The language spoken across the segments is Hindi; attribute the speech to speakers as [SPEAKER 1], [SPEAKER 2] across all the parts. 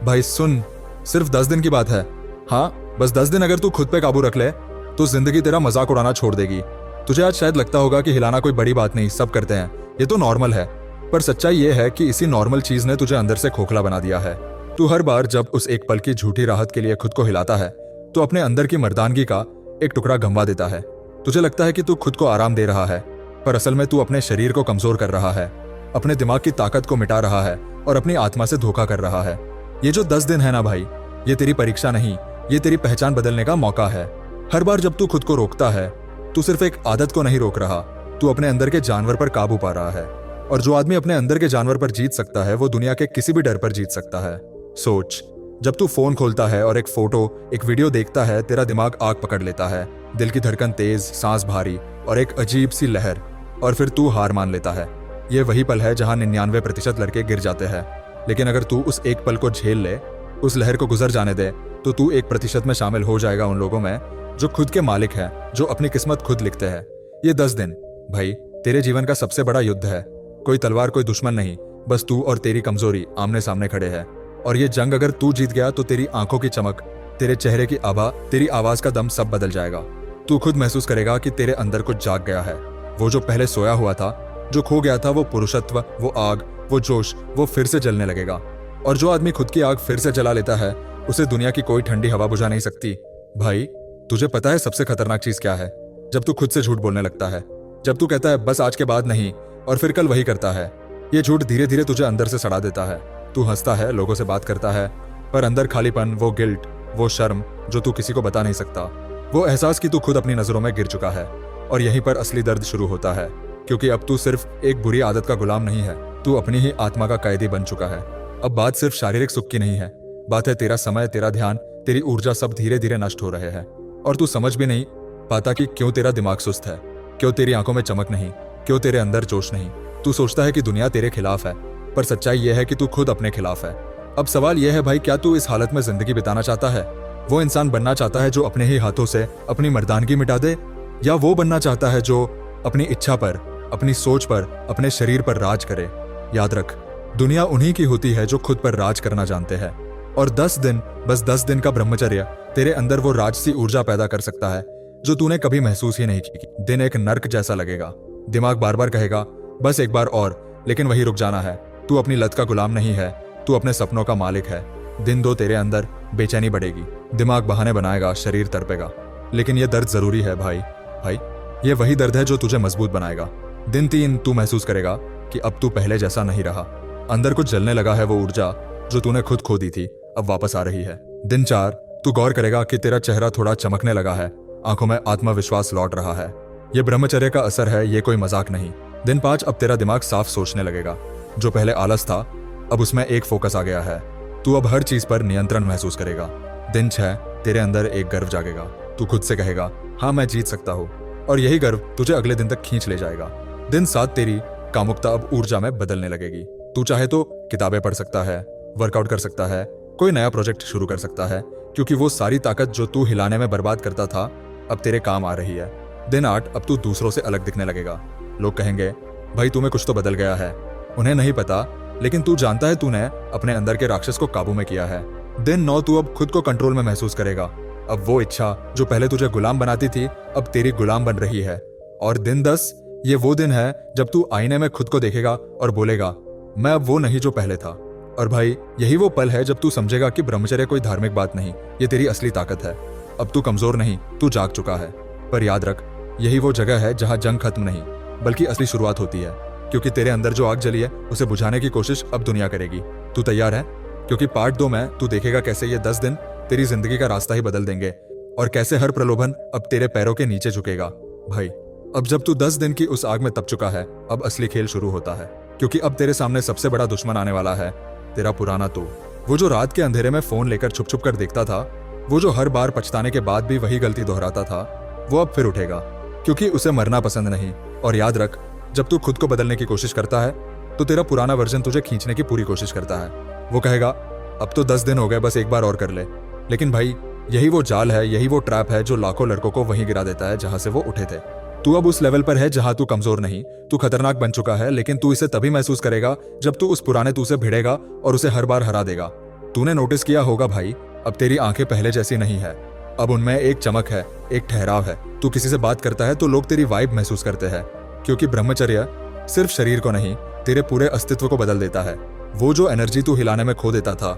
[SPEAKER 1] भाई सुन, सिर्फ 10 दिन की बात है। हाँ, बस 10 दिन अगर तू खुद पे काबू रख ले तो जिंदगी तेरा मजाक उड़ाना छोड़ देगी। तुझे आज शायद लगता होगा कि हिलाना कोई बड़ी बात नहीं, सब करते हैं, ये तो नॉर्मल है। पर सच्चाई ये है कि इसी नॉर्मल चीज ने तुझे अंदर से खोखला बना दिया है। तू हर बार जब उस एक पल की झूठी राहत के लिए खुद को हिलाता है तो अपने अंदर की मर्दानगी का एक टुकड़ा गंवा देता है। तुझे लगता है कि तू खुद को आराम दे रहा है, पर असल में तू अपने शरीर को कमजोर कर रहा है, अपने दिमाग की ताकत को मिटा रहा है और अपनी आत्मा से धोखा कर रहा है। ये जो 10 दिन है ना भाई, ये तेरी परीक्षा नहीं, ये तेरी पहचान बदलने का मौका है। हर बार जब तू खुद को रोकता है, तू सिर्फ एक आदत को नहीं रोक रहा, तू अपने अंदर के जानवर पर काबू पा रहा है। और जो आदमी अपने अंदर के जानवर पर जीत सकता है वो दुनिया के किसी भी डर पर जीत सकता है। सोच, जब तू फोन खोलता है और एक फोटो, एक वीडियो देखता है, तेरा दिमाग आग पकड़ लेता है, दिल की धड़कन तेज, सांस भारी और एक अजीब सी लहर, और फिर तू हार मान लेता है। ये वही पल है जहां 99% लड़के गिर जाते हैं। लेकिन अगर तू उस एक पल को झेल ले, उस लहर को गुजर जाने दे, तो तू 1% में शामिल हो जाएगा उन लोगों में जो खुद के मालिक हैं, जो अपनी किस्मत खुद लिखते हैं। ये 10 दिन भाई तेरे जीवन का सबसे बड़ा युद्ध है। कोई तलवार, कोई दुश्मन नहीं, बस तू और तेरी कमजोरी आमने सामने खड़े हैं। और ये जंग अगर तू जीत गया तो तेरी आंखों की चमक, तेरे चेहरे की आभा, तेरी आवाज का दम सब बदल जाएगा। तू खुद महसूस करेगा कि तेरे अंदर कुछ जाग गया है। वो जो पहले सोया हुआ था, जो खो गया था, वो पुरुषत्व, वो आग, वो जोश, वो फिर से जलने लगेगा। और जो आदमी खुद की आग फिर से जला लेता है, उसे दुनिया की कोई ठंडी हवा बुझा नहीं सकती। भाई तुझे पता है सबसे खतरनाक चीज क्या है? जब तू खुद से झूठ बोलने लगता है, जब तू कहता है बस आज के बाद नहीं, और फिर कल वही करता है। ये झूठ धीरे धीरे तुझे अंदर से सड़ा देता है। तू हंसता है, लोगों से बात करता है, पर अंदर खालीपन, वो गिल्ट, वो शर्म जो तू किसी को बता नहीं सकता, वो एहसास कि तू खुद अपनी नजरों में गिर चुका है। और यहीं पर असली दर्द शुरू होता है, क्योंकि अब तू सिर्फ एक बुरी आदत का गुलाम नहीं है, तू अपनी ही आत्मा का कैदी बन चुका है। अब बात सिर्फ शारीरिक सुख की नहीं है, बात है तेरा समय, तेरा ध्यान, तेरी ऊर्जा सब धीरे धीरे नष्ट हो रहे हैं। और तू समझ भी नहीं पाता कि क्यों तेरा दिमाग सुस्त है, क्यों तेरी आंखों में चमक नहीं, क्यों तेरे अंदर जोश नहीं। तू सोचता है कि दुनिया तेरे खिलाफ है, पर सच्चाई यह है कि तू खुद अपने खिलाफ है। अब सवाल यह है भाई, क्या तू इस हालत में जिंदगी बिताना चाहता है? वो इंसान बनना चाहता है जो अपने ही हाथों से अपनी मर्दानगी मिटा दे, या वो बनना चाहता है जो अपनी इच्छा पर, अपनी सोच पर, अपने शरीर पर राज करे? याद रख, दुनिया उन्हीं की होती है जो खुद पर राज करना जानते हैं। और 10 दिन, बस 10 दिन का ब्रह्मचर्य तेरे अंदर वो राजसी ऊर्जा पैदा कर सकता है जो तूने कभी महसूस ही नहीं की। दिन एक नर्क जैसा लगेगा, दिमाग बार बार कहेगा बस एक बार और, लेकिन वही रुक जाना है। तू अपनी लत का गुलाम नहीं है, तू अपने सपनों का मालिक है। दिन दो तेरे अंदर बेचैनी बढ़ेगी, दिमाग बहाने बनाएगा, शरीर तड़पेगा, लेकिन ये दर्द जरूरी है भाई। ये वही दर्द है जो तुझे मजबूत बनाएगा। दिन 3 तू महसूस करेगा कि अब तू पहले जैसा नहीं रहा, अंदर कुछ जलने लगा है, वो ऊर्जा जो तूने खुद खो दी थी अब वापस आ रही है। दिन 4 तू गौर करेगा कि तेरा चेहरा थोड़ा चमकने लगा है, आंखों में आत्मविश्वास लौट रहा है। ये ब्रह्मचर्य का असर है, ये कोई मजाक नहीं। दिन 5 अब तेरा दिमाग साफ सोचने लगेगा, जो पहले आलस था अब उसमें एक फोकस आ गया है। तू अब हर चीज पर नियंत्रण महसूस करेगा। दिन 6 तेरे अंदर एक गर्व जागेगा, तू खुद से कहेगा हाँ मैं जीत सकता हूँ, और यही गर्व तुझे अगले दिन तक खींच ले जाएगा। दिन 7 तेरी कामुकता अब ऊर्जा में बदलने लगेगी। तू चाहे तो किताबें पढ़ सकता है, वर्कआउट कर सकता है, कोई नया प्रोजेक्ट शुरू कर सकता है, क्योंकि वो सारी ताकत जो तू हिलाने में बर्बाद करता था अब तेरे काम आ रही है। दिन 8 अब तू दूसरों से अलग दिखने लगेगा। लोग कहेंगे भाई तुम्हें कुछ तो बदल गया है। उन्हें नहीं पता, लेकिन तू जानता है तूने अपने अंदर के राक्षस को काबू में किया है। दिन 9 तू अब खुद को कंट्रोल में महसूस करेगा। अब वो इच्छा जो पहले तुझे गुलाम बनाती थी अब तेरी गुलाम बन रही है। और दिन 10 ये वो दिन है जब तू आईने में खुद को देखेगा और बोलेगा मैं अब वो नहीं जो पहले था। और भाई यही वो पल है जब तू समझेगा कि ब्रह्मचर्य कोई धार्मिक बात नहीं, ये तेरी असली ताकत है। अब तू कमजोर नहीं, तू जाग चुका है। पर याद रख, यही वो जगह है जहां जंग खत्म नहीं बल्कि असली शुरुआत होती है, क्योंकि तेरे अंदर जो आग जली है उसे बुझाने की कोशिश अब दुनिया करेगी। तू तैयार है? क्योंकि पार्ट 2 में तू देखेगा कैसे ये 10 दिन तेरी जिंदगी का रास्ता ही बदल देंगे, और कैसे हर प्रलोभन अब तेरे पैरों के नीचे झुकेगा। भाई अब जब तू 10 दिन की उस आग में तप चुका है, अब असली खेल शुरू होता है, क्योंकि अब तेरे सामने सबसे बड़ा दुश्मन आने वाला है, तेरा पुराना तू। वो जो रात के अंधेरे में फोन लेकर छुप छुप कर देखता था, वो जो हर बार पछताने के बाद भी वही गलती दोहराता था, वो अब फिर उठेगा, क्योंकि उसे मरना पसंद नहीं। और याद रख, जब तू खुद को बदलने की कोशिश करता है तो तेरा पुराना वर्जन तुझे खींचने की पूरी कोशिश करता है। वो कहेगा अब तो 10 दिन हो गए, बस एक बार और कर ले। लेकिन भाई यही वो जाल है, यही वो ट्रैप है जो लाखों लड़कों को वहीं गिरा देता है जहां से वो उठे थे। तू अब उस लेवल पर है जहां तू कमजोर नहीं, तू खतरनाक बन चुका है, लेकिन तू इसे तभी महसूस करेगा जब तू उस पुराने तू से भिड़ेगा और उसे हर बार हरा देगा। तूने नोटिस किया होगा भाई, अब तेरी आंखें पहले जैसी नहीं है। अब उनमें एक चमक है, एक ठहराव है। तू किसी से बात करता है तो लोग तेरी वाइब महसूस करते हैं, क्योंकि ब्रह्मचर्य सिर्फ शरीर को नहीं, तेरे पूरे अस्तित्व को बदल देता है। वो जो एनर्जी तू हिलाने में खो देता था,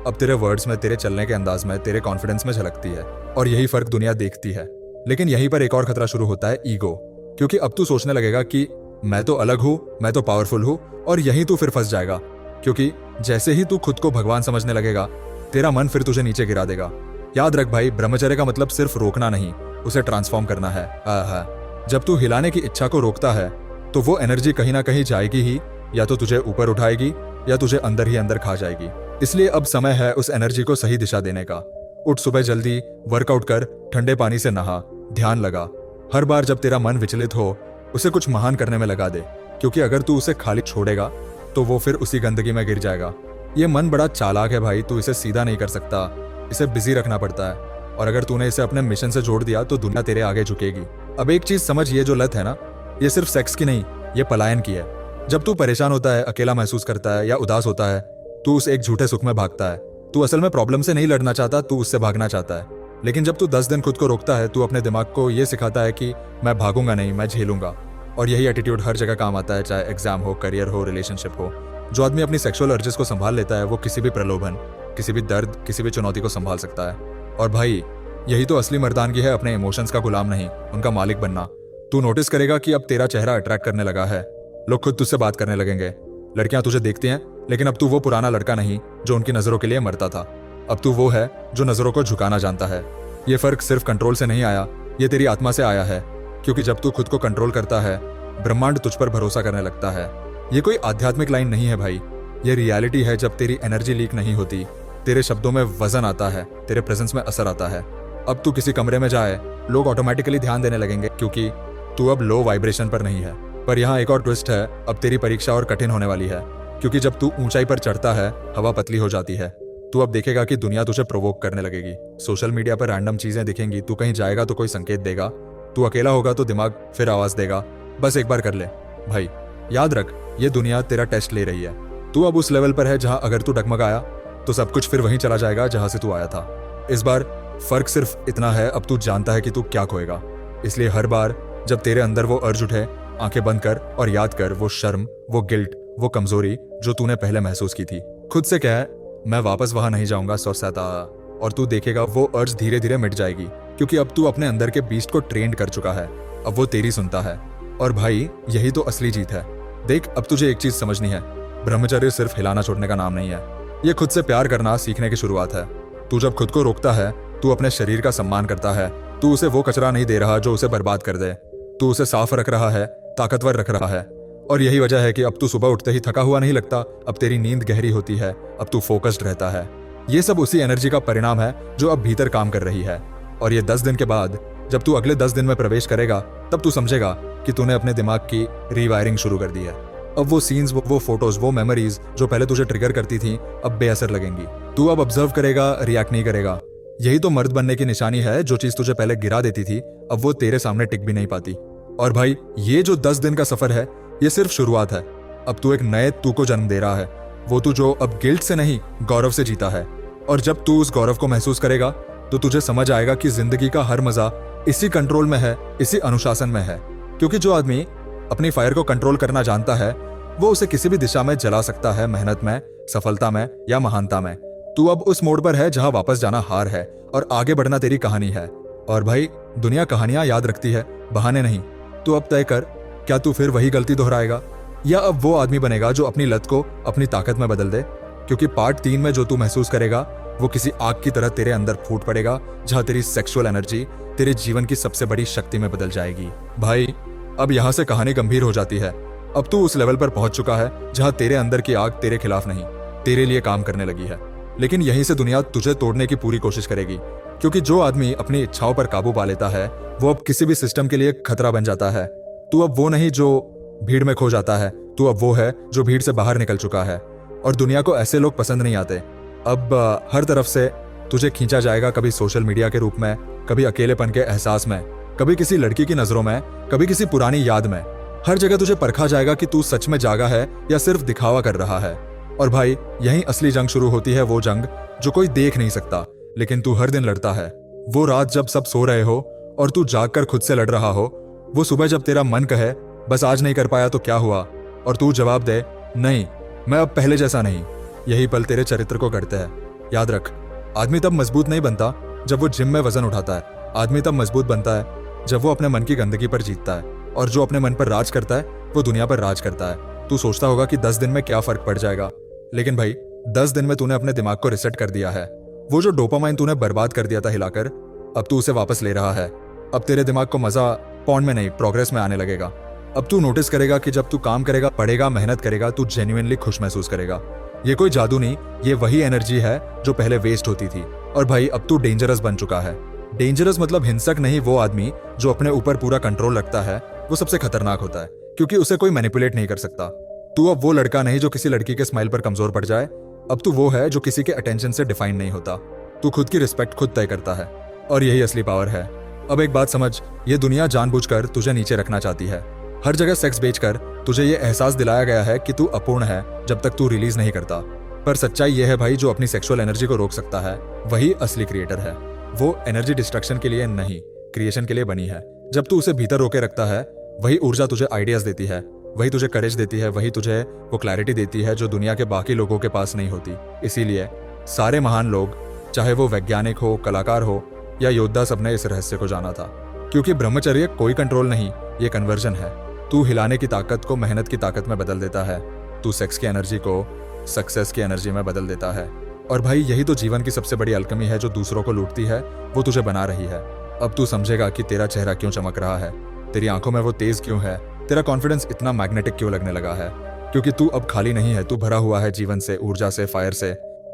[SPEAKER 1] अब तेरे वर्ड्स में, तेरे चलने के अंदाज में, तेरे कॉन्फिडेंस में झलकती है। और यही फर्क दुनिया देखती है। लेकिन यहीं पर एक और खतरा शुरू होता है, ईगो। क्योंकि अब तू सोचने लगेगा कि मैं तो अलग हूं, मैं तो पावरफुल हूं, और यहीं तू फिर फंस जाएगा। क्योंकि जैसे ही तू खुद को भगवान समझने लगेगा, तेरा मन फिर तुझे नीचे गिरा देगा। याद रख भाई, ब्रह्मचर्य का मतलब सिर्फ रोकना नहीं, उसे ट्रांसफॉर्म करना है। जब तू हिलाने की इच्छा को रोकता है तो वो एनर्जी कहीं ना कहीं जाएगी ही, या तो तुझे ऊपर उठाएगी या तुझे अंदर ही अंदर खा जाएगी। इसलिए अब समय है उस एनर्जी को सही दिशा देने का। उठ सुबह जल्दी, वर्कआउट कर, ठंडे पानी से नहा, ध्यान लगा। हर बार जब तेरा मन विचलित हो, उसे कुछ महान करने में लगा दे, क्योंकि अगर तू उसे खाली छोड़ेगा तो वो फिर उसी गंदगी में गिर जाएगा। ये मन बड़ा चालाक है भाई, तू इसे सीधा नहीं कर सकता, इसे बिजी रखना पड़ता है। और अगर तूने इसे अपने मिशन से जोड़ दिया तो दुनिया तेरे आगे झुकेगी। अब एक चीज समझ, ये जो लत है ना, ये सिर्फ सेक्स की नहीं, ये पलायन की है। जब तू परेशान होता है, अकेला महसूस करता है या उदास होता है, तू उस एक झूठे सुख में भागता है। तू असल में प्रॉब्लम से नहीं लड़ना चाहता, तू उससे भागना चाहता है। लेकिन जब तू 10 दिन खुद को रोकता है, तू अपने दिमाग को ये सिखाता है कि मैं भागूंगा नहीं, मैं झेलूंगा। और यही एटीट्यूड हर जगह काम आता है, चाहे एग्जाम हो, करियर हो, रिलेशनशिप हो। जो आदमी अपनी सेक्सुअल अर्जेस को संभाल लेता है, वो किसी भी प्रलोभन, किसी भी दर्द, किसी भी चुनौती को संभाल सकता है। और भाई, यही तो असली मर्दानगी है, अपने इमोशंस का गुलाम नहीं, उनका मालिक बनना। तू नोटिस करेगा कि अब तेरा चेहरा अट्रैक्ट करने लगा है, लोग खुद तुझसे बात करने लगेंगे। लड़कियां तुझे देखती हैं, लेकिन अब तू वो पुराना लड़का नहीं जो उनकी नजरों के लिए मरता था। अब तू वो है जो नजरों को झुकाना जानता है। ये फर्क सिर्फ कंट्रोल से नहीं आया, ये तेरी आत्मा से आया है। क्योंकि जब तू खुद को कंट्रोल करता है, ब्रह्मांड तुझ पर भरोसा करने लगता है। ये कोई आध्यात्मिक लाइन नहीं है भाई, ये रियलिटी है। जब तेरी एनर्जी लीक नहीं होती, तेरे शब्दों में वजन आता है, तेरे प्रेजेंस में असर आता है। अब तू किसी कमरे में जाए, लोग ऑटोमेटिकली ध्यान देने लगेंगे, क्योंकि तू अब लो वाइब्रेशन पर नहीं है। पर यहाँ एक और ट्विस्ट है, अब तेरी परीक्षा और कठिन होने वाली है। क्योंकि जब तू ऊंचाई पर चढ़ता है, हवा पतली हो जाती है। तू अब देखेगा कि दुनिया तुझे प्रोवोक करने लगेगी। सोशल मीडिया पर रैंडम चीजें दिखेंगी, तू कहीं जाएगा तो कोई संकेत देगा, तू अकेला होगा तो दिमाग फिर आवाज देगा, बस एक बार कर ले। भाई याद रख, ये दुनिया तेरा टेस्ट ले रही है। तू अब उस लेवल पर है जहां अगर तू डगमगाया तो सब कुछ फिर वहीं चला जाएगा जहां से तू आया था। इस बार फर्क सिर्फ इतना है, अब तू जानता है कि तू क्या खोएगा। इसलिए हर बार जब तेरे अंदर वो अर्ज उठे, आंखें बंद कर और याद कर वो शर्म, वो गिल्ट, वो कमजोरी जो तूने पहले महसूस की थी। खुद से कह, मैं वापस वहां नहीं जाऊंगा सौसैता। और तू देखेगा वो अर्ज धीरे धीरे मिट जाएगी, क्योंकि अब तू अपने अंदर के बीस्ट को ट्रेंड कर चुका है। अब वो तेरी सुनता है। और भाई, यही तो असली जीत है। देख, अब तुझे एक चीज समझनी है, ब्रह्मचर्य सिर्फ हिलाना छोड़ने का नाम नहीं है, ये खुद से प्यार करना सीखने की शुरुआत है। तू जब खुद को रोकता है, तू अपने शरीर का सम्मान करता है। तू उसे वो कचरा नहीं दे रहा जो उसे बर्बाद कर दे, तू उसे साफ रख रहा है, ताकतवर रख रहा है। और यही वजह है कि अब तू सुबह उठते ही थका हुआ नहीं लगता, अब तेरी नींद गहरी होती है, अब तू फोकस्ड रहता है। ये सब उसी एनर्जी का परिणाम है जो अब भीतर काम कर रही है। और ये 10 दिन के बाद, जब तू अगले 10 दिन में प्रवेश करेगा, तब तू समझेगा कि तूने अपने दिमाग की रीवायरिंग शुरू कर दी है। अब वो सीन्स, वो फोटोज, वो मेमोरीज जो पहले तुझे ट्रिगर करती थी, अब बेअसर लगेंगी। तू अब ऑब्जर्व करेगा, रिएक्ट नहीं करेगा। यही तो मर्द बनने की निशानी है। जो चीज तुझे पहले गिरा देती थी, अब वो तेरे सामने टिक भी नहीं पाती। और भाई, ये जो 10 दिन का सफर है, ये सिर्फ शुरुआत है। अब तू एक नए तू को जन्म दे रहा है, वो तू जो अब गिल्ट से नहीं, गौरव से जीता है। और जब तू उस गौरव को महसूस करेगा, तो तुझे समझ आएगा कि जिंदगी का हर मजा इसी कंट्रोल में है, इसी अनुशासन में है। क्योंकि जो आदमी अपनी फायर को कंट्रोल करना जानता है, वो उसे किसी भी दिशा में जला सकता है, मेहनत में, सफलता में या महानता में। तू अब उस मोड़ पर है जहां वापस जाना हार है और आगे बढ़ना तेरी कहानी है। और भाई, दुनिया कहानियां याद रखती है, बहाने नहीं। तू अब तय कर, क्या तू फिर वही गलती दोहराएगा, या अब वो आदमी बनेगा जो अपनी लत को अपनी ताकत में बदल दे। क्योंकि पार्ट 3 में जो तू महसूस करेगा, वो किसी आग की तरह तेरे अंदर फूट पड़ेगा, जहां तेरी सेक्सुअल एनर्जी तेरे जीवन की सबसे बड़ी शक्ति में बदल जाएगी। भाई, अब यहां से कहानी गंभीर हो जाती है। अब तू उस लेवल पर पहुंच चुका है जहां तेरे अंदर की आग तेरे खिलाफ नहीं, तेरे लिए काम करने लगी है। लेकिन यहीं से दुनिया तुझे तोड़ने की पूरी कोशिश करेगी। क्योंकि जो आदमी अपनी इच्छाओं पर काबू पा लेता है, वो अब किसी भी सिस्टम के लिए खतरा बन जाता है। तू अब वो नहीं जो भीड़ में खो जाता है, तू अब वो है जो भीड़ से बाहर निकल चुका है। और दुनिया को ऐसे लोग पसंद नहीं आते। अब हर तरफ से तुझे खींचा जाएगा, कभी सोशल मीडिया के रूप में, कभी अकेलेपन के एहसास में, कभी किसी लड़की की नजरों में, कभी किसी पुरानी याद में। हर जगह तुझे परखा जाएगा कि तू सच में जागा है या सिर्फ दिखावा कर रहा है। और भाई यही असली जंग शुरू होती है, वो जंग जो कोई देख नहीं सकता लेकिन तू हर दिन लड़ता है। वो रात जब सब सो रहे हो और तू जागकर खुद से लड़ रहा हो, वो सुबह जब तेरा मन कहे बस आज नहीं कर पाया तो क्या हुआ, और तू जवाब दे नहीं, मैं अब पहले जैसा नहीं। यही पल तेरे चरित्र को गढ़ते हैं। याद रख, आदमी तब मजबूत नहीं बनता जब वो जिम में वजन उठाता है। आदमी तब मजबूत बनता है जब वो अपने मन की गंदगी पर जीतता है, और जो अपने मन पर राज करता है वो दुनिया पर राज करता है। तू सोचता होगा कि 10 दिन में क्या फर्क पड़ जाएगा, लेकिन भाई 10 दिन में तूने अपने दिमाग को रिसेट कर दिया है। वो जो डोपामाइन तूने बर्बाद कर दिया था हिलाकर, अब तू उसे वापस ले रहा है। अब तेरे दिमाग को मजा पॉन्ड में नहीं, प्रोग्रेस में आने लगेगा। अब तू नोटिस करेगा कि जब तू काम करेगा, पढ़ेगा, मेहनत करेगा, तू जेन्युइनली खुश महसूस करेगा। ये कोई जादू नहीं, ये वही एनर्जी है जो पहले वेस्ट होती थी। और भाई अब तू डेंजरस बन चुका है। डेंजरस मतलब हिंसक नहीं, वो आदमी जो अपने ऊपर पूरा कंट्रोल रखता है वो सबसे खतरनाक होता है, क्योंकि उसे कोई मैनिपुलेट नहीं कर सकता। तू अब वो लड़का नहीं जो किसी लड़की के स्माइल पर कमजोर पड़ जाए। अब तू वो है जो किसी के अटेंशन से डिफाइन नहीं होता। तू खुद की रिस्पेक्ट खुद तय करता है, और यही असली पावर है। अब एक बात समझ, ये दुनिया जानबूझकर तुझे नीचे रखना चाहती है। हर जगह सेक्स बेचकर तुझे ये एहसास दिलाया गया है कि तू अपूर्ण है जब तक तू रिलीज नहीं करता। पर सच्चाई ये है भाई, जो अपनी सेक्सुअल एनर्जी को रोक सकता है वही असली क्रिएटर है। वो एनर्जी डिस्ट्रक्शन के लिए नहीं, क्रिएशन के लिए बनी है। जब तू उसे भीतर रोके रखता है, वही ऊर्जा तुझे आइडियाज देती है, वही तुझे करेज देती है, वही तुझे वो क्लैरिटी देती है जो दुनिया के बाकी लोगों के पास नहीं होती। इसीलिए सारे महान लोग, चाहे वो वैज्ञानिक हो, कलाकार हो या योद्धा, सबने इस रहस्य को जाना था। क्योंकि ब्रह्मचर्य कोई कंट्रोल नहीं, ये कन्वर्जन है। तू हिलाने की ताकत को मेहनत की ताकत में बदल देता है। तू सेक्स की एनर्जी को सक्सेस की एनर्जी में बदल देता है। और भाई यही तो जीवन की सबसे बड़ी अलकमी है, जो दूसरों को लूटती है वो तुझे बना रही है। अब तू समझेगा कि तेरा चेहरा क्यों चमक रहा है, तेरी आंखों में वो तेज क्यों है, तेरा कॉन्फिडेंस इतना मैग्नेटिक क्यों लगने लगा है। क्योंकि तू अब खाली नहीं है, तू भरा हुआ है जीवन से, ऊर्जा से, फायर से।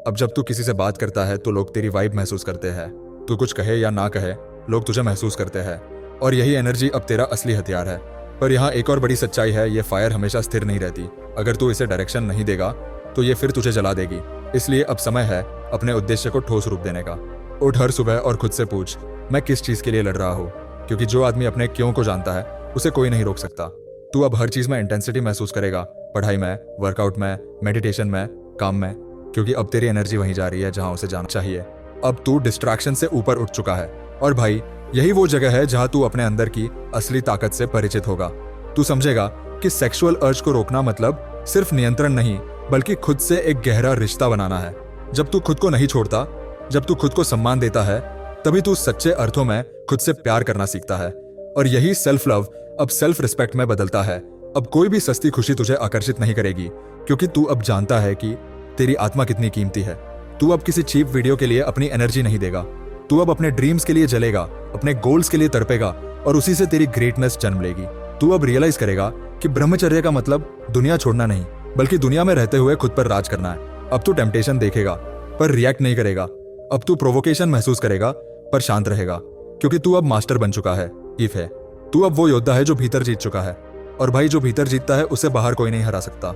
[SPEAKER 1] अब जब तू किसी से बात करता है तो लोग तेरी वाइब महसूस करते हैं। तू कुछ कहे या ना कहे, लोग तुझे महसूस करते हैं, और यही एनर्जी अब तेरा असली हथियार है। पर यहाँ एक और बड़ी सच्चाई है, ये फायर हमेशा स्थिर नहीं रहती। अगर तू इसे डायरेक्शन नहीं देगा तो ये फिर तुझे जला देगी। इसलिए अब समय है अपने उद्देश्य को ठोस रूप देने का। उठ हर सुबह और खुद से पूछ, मैं किस चीज के लिए लड़ रहा हूँ। क्योंकि जो आदमी अपने क्यों को जानता है उसे कोई नहीं रोक सकता। तू अब हर चीज में इंटेंसिटी महसूस करेगा, पढ़ाई में, वर्कआउट में, मेडिटेशन में, काम में, क्योंकि अब तेरी एनर्जी वहीं जा रही है जहां उसे जाना चाहिए। अब तू डिस्ट्रैक्शन से ऊपर उठ चुका है, और भाई यही वो जगह है जहां तू अपने अंदर की असली ताकत से परिचित होगा। तू समझेगा कि सेक्सुअल अर्ज को रोकना मतलब सिर्फ नियंत्रण नहीं, बल्कि खुद से एक गहरा रिश्ता बनाना है। जब तू खुद को नहीं छोड़ता, जब तू खुद को सम्मान देता है, तभी तू सच्चे अर्थों में खुद से प्यार करना सीखता है। और यही सेल्फ लव अब सेल्फ रिस्पेक्ट में बदलता है। अब कोई भी सस्ती खुशी तुझे आकर्षित नहीं करेगी, क्योंकि तू अब जानता है कि तेरी आत्मा कितनी कीमती है। तू अब किसी चीप वीडियो के लिए अपनी एनर्जी नहीं देगा। तू अब अपने ड्रीम्स के लिए जलेगा, अपने गोल्स के लिए तड़पेगा, और उसी से तेरी ग्रेटनेस जन्म लेगी। तू अब रियलाइज करेगा कि ब्रह्मचर्य का मतलब दुनिया छोड़ना नहीं, बल्कि दुनिया में रहते हुए खुद पर राज करना है। अब तू टेम्पटेशन देखेगा पर रिएक्ट नहीं करेगा। अब तू प्रोवोकेशन महसूस करेगा पर शांत रहेगा, क्योंकि तू अब मास्टर बन चुका है। ईफ है, तू अब वो योद्धा है जो भीतर जीत चुका है। और भाई जो भीतर जीतता है उसे बाहर कोई नहीं हरा सकता।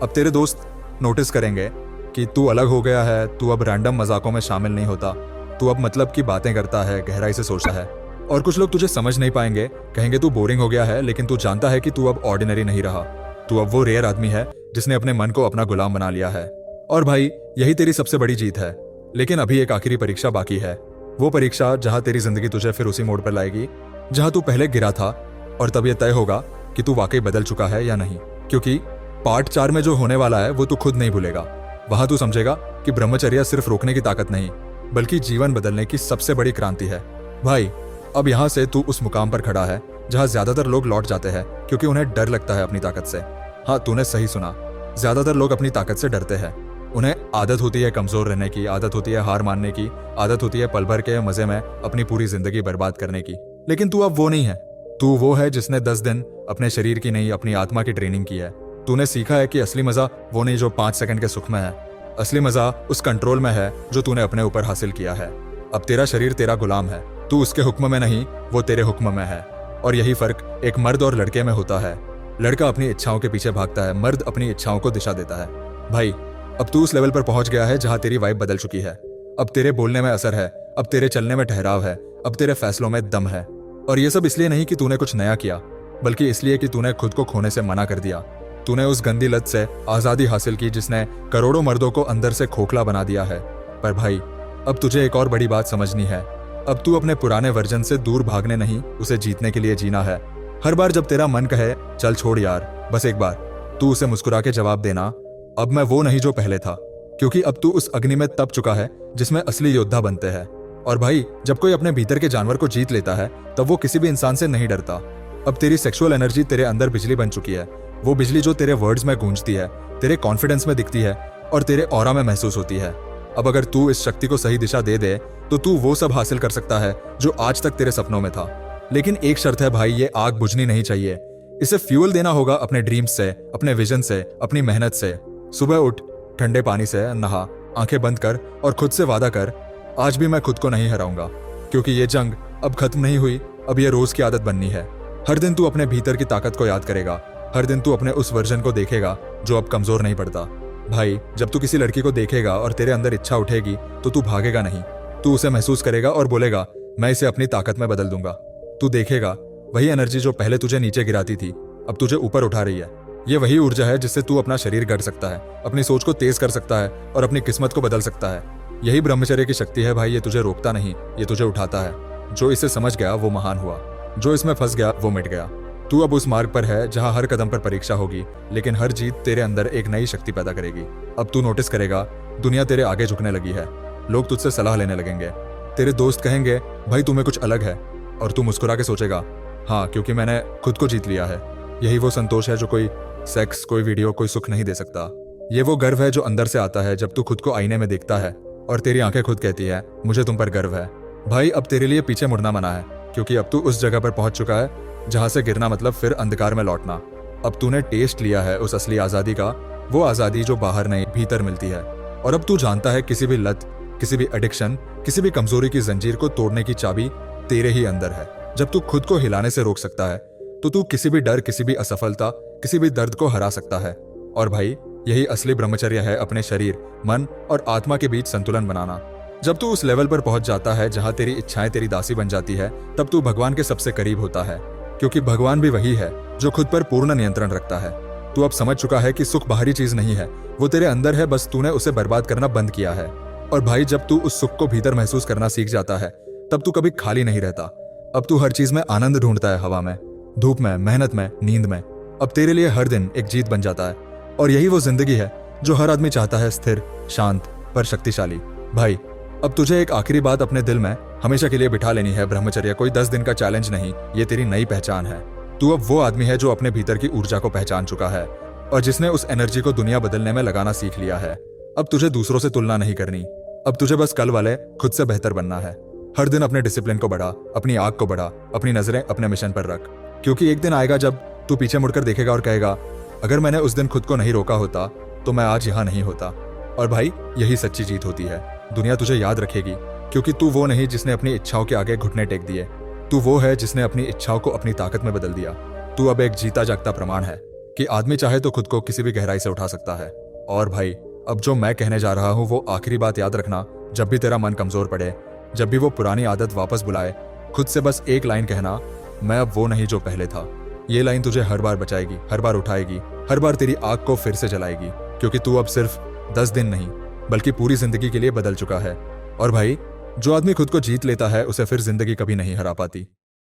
[SPEAKER 1] अब तेरे दोस्त नोटिस करेंगे कि तू अलग हो गया है। तू अब रैंडम मजाकों में शामिल नहीं होता। तू अब मतलब की बातें करता है, गहराई से सोचता है। और कुछ लोग तुझे समझ नहीं पाएंगे, कहेंगे तू बोरिंग हो गया है, लेकिन तू जानता है कि तू अब ऑर्डिनरी नहीं रहा। तू अब वो रेयर आदमी है जिसने अपने मन को अपना गुलाम बना लिया है। और भाई यही तेरी सबसे बड़ी जीत है। लेकिन अभी एक आखिरी परीक्षा बाकी है, वो परीक्षा जहां तेरी जिंदगी तुझे फिर उसी मोड़ पर लाएगी जहां तू पहले गिरा था। और तब यह तय होगा कि तू वाकई बदल चुका है या नहीं। क्योंकि पार्ट 4 में जो होने वाला है वो तू खुद नहीं भूलेगा। वहां तू समझेगा कि ब्रह्मचर्य सिर्फ रोकने की ताकत नहीं, बल्कि जीवन बदलने की सबसे बड़ी क्रांति है। भाई अब यहां से तू उस मुकाम पर खड़ा है जहां ज्यादातर लोग लौट जाते हैं, क्योंकि उन्हें डर लगता है अपनी ताकत से। हाँ, तूने सही सुना, ज्यादातर लोग अपनी ताकत से डरते हैं। उन्हें आदत होती है कमजोर रहने की, आदत होती है हार मानने की, आदत होती है पल भर के मजे में अपनी पूरी जिंदगी बर्बाद करने की। लेकिन तू अब वो नहीं है। तू वो है जिसने 10 दिन अपने शरीर की नहीं, अपनी आत्मा की ट्रेनिंग की है। तूने सीखा है कि असली मजा वो नहीं जो 5 सेकंड के सुख में है। असली मजा उस कंट्रोल में है जो तूने अपने ऊपर हासिल किया है। अब तेरा शरीर तेरा गुलाम है, तू उसके हुक्म में नहीं, वो तेरे हुक्म में है। और यही फर्क एक मर्द और लड़के में होता है। लड़का अपनी इच्छाओं के पीछे भागता है, मर्द अपनी इच्छाओं को दिशा देता है। भाई अब तू उस लेवल पर पहुंच गया है जहां तेरी वाइब बदल चुकी है। अब तेरे बोलने में असर है, अब तेरे चलने में ठहराव है, अब तेरे फैसलों में दम है। और ये सब इसलिए नहीं कि तूने कुछ नया किया, बल्कि इसलिए कि तूने खुद को खोने से मना कर दिया। तूने उस गंदी लत से आजादी हासिल की जिसने करोड़ों मर्दों को अंदर से खोखला बना दिया है। पर भाई, अब तुझे एक और बड़ी बात समझनी है। अब तू अपने पुराने वर्जन से दूर भागने नहीं, उसे जीतने के लिए जीना है। हर बार जब तेरा मन कहे चल छोड़ यार, बस एक बार तू उसे मुस्कुरा के जवाब देना, अब मैं वो नहीं जो पहले था। क्योंकि अब तू उस अग्नि में तप चुका है जिसमें असली योद्धा बनते हैं। और भाई, जब कोई अपने भीतर के जानवर को जीत लेता है तब वो किसी भी इंसान से नहीं डरता। अब तेरी सेक्सुअल एनर्जी तेरे अंदर बिजली बन चुकी है, वो बिजली जो तेरे वर्ड्स में गूंजती है, तेरे कॉन्फिडेंस में दिखती है और तेरे ऑरा में महसूस होती है। अब अगर तू इस शक्ति को सही दिशा दे दे तो तू वो सब हासिल कर सकता है जो आज तक तेरे सपनों में था। लेकिन एक शर्त है भाई, ये आग बुझनी नहीं चाहिए। इसे फ्यूल देना होगा अपने ड्रीम्स से, अपने विजन से, अपनी मेहनत से। सुबह उठ, ठंडे पानी से नहा, आंखें बंद कर और खुद से वादा कर, आज भी मैं खुद को नहीं हराऊंगा। क्योंकि ये जंग अब खत्म नहीं हुई, अब ये रोज की आदत बननी है। हर दिन तू अपने भीतर की ताकत को याद करेगा, हर दिन तू अपने उस वर्जन को देखेगा जो अब कमजोर नहीं पड़ता। भाई, जब तू किसी लड़की को देखेगा और तेरे अंदर इच्छा उठेगी तो तू भागेगा नहीं, तू उसे महसूस करेगा और बोलेगा मैं इसे अपनी ताकत में बदल दूंगा। तू देखेगा वही एनर्जी जो पहले तुझे नीचे गिराती थी अब तुझे ऊपर उठा रही है। ये वही ऊर्जा है जिससे तू अपना शरीर गढ़ सकता है, अपनी सोच को तेज कर सकता है और अपनी किस्मत को बदल सकता है। यही ब्रह्मचर्य की शक्ति है भाई, ये तुझे रोकता नहीं, ये तुझे उठाता है। जो इसे समझ गया वो महान हुआ, जो इसमें फंस गया वो मिट गया। तू अब उस मार्ग पर है जहां हर कदम पर परीक्षा होगी, लेकिन हर जीत तेरे अंदर एक नई शक्ति पैदा करेगी। अब तू नोटिस करेगा दुनिया तेरे आगे झुकने लगी है, लोग तुझसे सलाह लेने लगेंगे, तेरे दोस्त कहेंगे भाई तुम्हें कुछ अलग है, और तू मुस्कुरा के सोचेगा हाँ, क्योंकि मैंने खुद को जीत लिया है। यही वो संतोष है जो कोई सेक्स, कोई वीडियो, कोई सुख नहीं दे सकता। ये वो गर्व है जो अंदर से आता है जब तू खुद को आईने में देखता है और तेरी आंखें खुद कहती है मुझे तुम पर गर्व है। भाई, अब तेरे लिए पीछे मुड़ना मना है, क्योंकि अब तू उस जगह पर पहुंच चुका है जहां से गिरना मतलब फिर अंधकार में लौटना। अब तूने टेस्ट लिया है उस असली आजादी का, वो आजादी जो बाहर नहीं भीतर मिलती है। और अब तू जानता है किसी भी लत, किसी भी एडिक्शन, किसी भी कमजोरी की जंजीर को तोड़ने की चाबी तेरे ही अंदर है। जब तू खुद को हिलाने से रोक सकता है तो तू किसी भी डर, किसी भी असफलता, किसी भी दर्द को हरा सकता है। और भाई, यही असली ब्रह्मचर्य है, अपने शरीर, मन और आत्मा के बीच संतुलन बनाना। जब तू उस लेवल पर पहुंच जाता है जहां तेरी इच्छाएं तेरी दासी बन जाती है, तब तू भगवान के सबसे करीब होता है। क्योंकि भगवान भी वही है जो खुद पर पूर्ण नियंत्रण रखता है। तू अब समझ चुका है कि सुख बाहरी चीज नहीं है, वो तेरे अंदर है, बस तूने उसे बर्बाद करना बंद किया है। और भाई, जब तू उस सुख को भीतर महसूस करना सीख जाता है तब तू कभी खाली नहीं रहता। अब तू हर चीज में आनंद ढूंढता है, हवा में, धूप में, मेहनत में, नींद में। अब तेरे लिए हर दिन एक जीत बन जाता है। और यही वो जिंदगी है जो हर आदमी चाहता है, स्थिर, शांत पर शक्तिशाली। भाई, अब तुझे एक आखिरी बात अपने दिल में हमेशा के लिए बिठा लेनी है, ब्रह्मचर्य कोई 10 दिन का चैलेंज नहीं, ये तेरी नई पहचान है। तू अब वो आदमी है जो अपने भीतर की ऊर्जा को पहचान चुका है और जिसने उस एनर्जी को दुनिया बदलने में लगाना सीख लिया है। अब तुझे दूसरों से तुलना नहीं करनी, अब तुझे बस कल वाले खुद से बेहतर बनना है। हर दिन अपने डिसिप्लिन को बढ़ा, अपनी आग को बढ़ा, अपनी नजरें अपने मिशन पर रख। क्योंकि एक दिन आएगा जब तू पीछे मुड़कर देखेगा और कहेगा अगर मैंने उस दिन खुद को नहीं रोका होता तो मैं आज यहाँ नहीं होता। और भाई, यही सच्ची जीत होती है। दुनिया तुझे याद रखेगी क्योंकि तू वो नहीं जिसने अपनी इच्छाओं के आगे घुटने टेक दिए, तू वो है जिसने अपनी इच्छाओं को अपनी ताकत में बदल दिया। तू अब एक जीता जागता प्रमाण है कि आदमी चाहे तो खुद को किसी भी गहराई से उठा सकता है। और भाई, अब जो मैं कहने जा रहा हूँ वो आखिरी बात याद रखना, जब भी तेरा मन कमजोर पड़े, जब भी वो पुरानी आदत वापस बुलाए, खुद से बस एक लाइन कहना, मैं अब वो नहीं जो पहले था। ये लाइन तुझे हर बार बचाएगी, हर बार उठाएगी, हर बार तेरी आग को फिर से जलाएगी। क्योंकि तू अब सिर्फ 10 दिन नहीं बल्कि पूरी जिंदगी के लिए बदल चुका है। और भाई, जो आदमी खुद को जीत लेता है उसे फिर जिंदगी कभी नहीं हरा पाती।